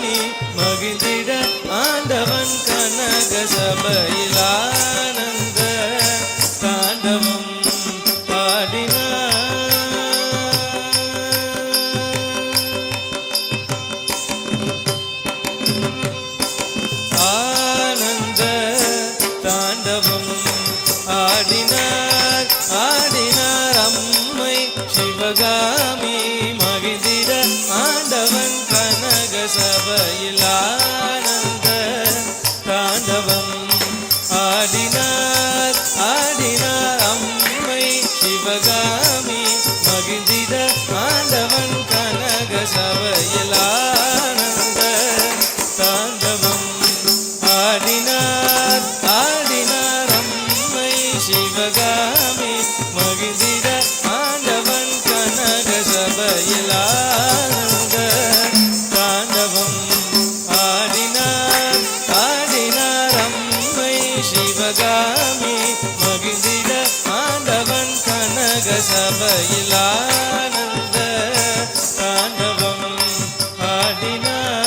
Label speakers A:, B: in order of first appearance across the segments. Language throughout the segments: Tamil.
A: சிவகாமி மகிழ்ந்திட ஆண்டவன் கனக சபையில் ஆனந்த தாண்டவம் ஆடினார் ஆடினார் அம்மை சிவகாமி மகிழ்ந்திட ஆண்டவன் கனக சபையில் ஆனந்த தாண்டவம் ஆடினார் ஆடினார் அம்மை சிவகாமி மகிழ்ந்திட ஆண்டவன் கனக சபையில் ஆனந்த தாண்டவம் ஆடினார் ஆடினார் சிவகாமி மகிழ்ந்திட ஆண்டவன் கனக சபையில் ஆனந்த தாண்டவம் ஆடினார் ஆடினார் அம்மை சிவகாமி மகிழ்ந்திட ஆண்டவன் கனக சபையில் ஆனந்த தாண்டவம் ஆடினார்.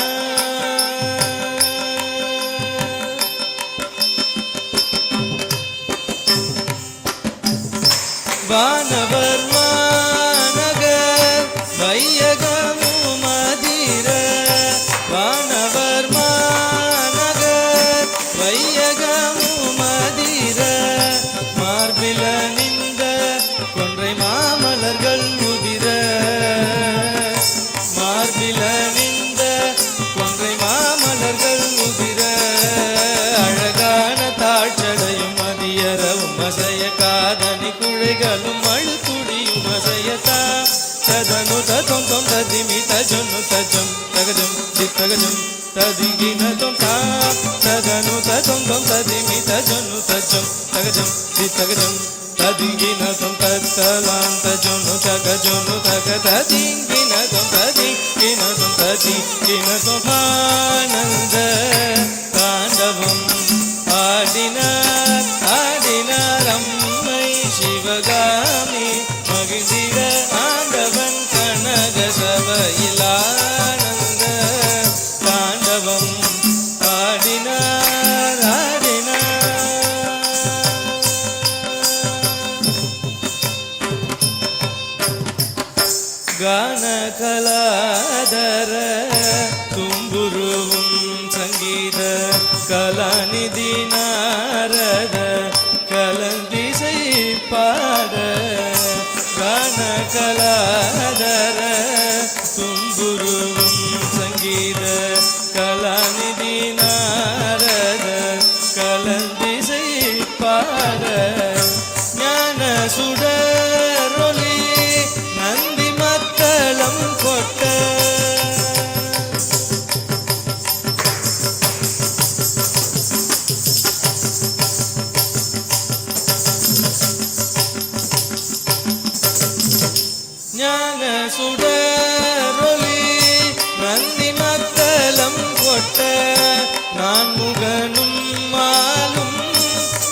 A: வானவர் மாநகர் வையகமும் அதிர வானவர் மாநகர் வையகமும் அதிர மார்பில நின்ற கொன்றை மாமலர்கள் உதிர மார்பில நின்ற கொன்றை மாமலர்கள் உதிர அழகான தாழ்ச்சடையும் அதியரவும் அசைய காதணி குழைகளும் அழுத்துடியும் அசையதா ததனு ததம் தொம் ததிமி தஜனு தஜம் தகஜம் சித்தகஜம் ததிகின தொம் தா ததனு ததம் தொம் ததிமி தஜனு தஜம் தகஜம் சித்தகஜம் ததிகின தொம் தத்தலாம் தஜனு தகஜனு தக ததிங்கின தொம் ததிகின தொம் ததிகின தொம் ஆனந்த தாண்டவம் ஆடினார் ஆடினார் அம்மை சிவகாமி மகிழ்ந்திட ஆண்டவன் கனக சபையில் ஆனந்த தாண்டவம் ஆடினார் ஆடினார். கான கலாதர தும்புருவும் சங்கீத கலாநிதி நாரத கலந்திசை பாட கான கலாதர தும்புருவும் சங்கீத கலாநிதி நாரத கலந்திசை பாட ஞான சுடரொளி நந்தி மக்களம் கொட்ட ஞான சுடரொளி நந்தி மக்களம் கொட்ட நான் முகனும் மாலும்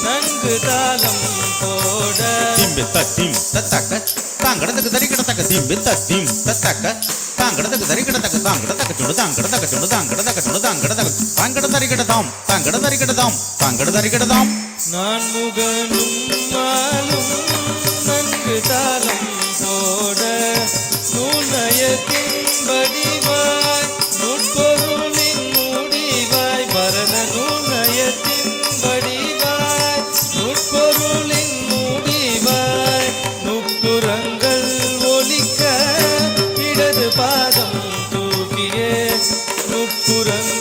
A: நன்கு தாளம் போட
B: திம்பித்தீம் தத்தக்க தாங்கடத்துக்கு தரிக்கிடத்தக்க திம்பித்தீம் தத்தக்க தாங்கடத்துக்கு தரிக்கிடத்தக்க தாங்கடத்தக்க சுடு தாங்கடத்தக்க சுடு தாங்கடத்தக்க சுடு தாங்கடத்தக்க தாங்கட தரிக்கிடதாம் தாங்கட தரிக்கிடதாம் தாங்கட தரிக்கிடதாம்
A: நான் முகனும் மாலும் நன்கு தாளம் போட நூநயத்தின் வடிவாய் நுட்பொருளின் முடிவாய் பரத நூநயத்தின் வடிவாய் நுட்பொருளின் முடிவாய் நுட்புறங்கள் ஒலிக்க இடது பாதம் தூக்கியே நுட்புறங்கள்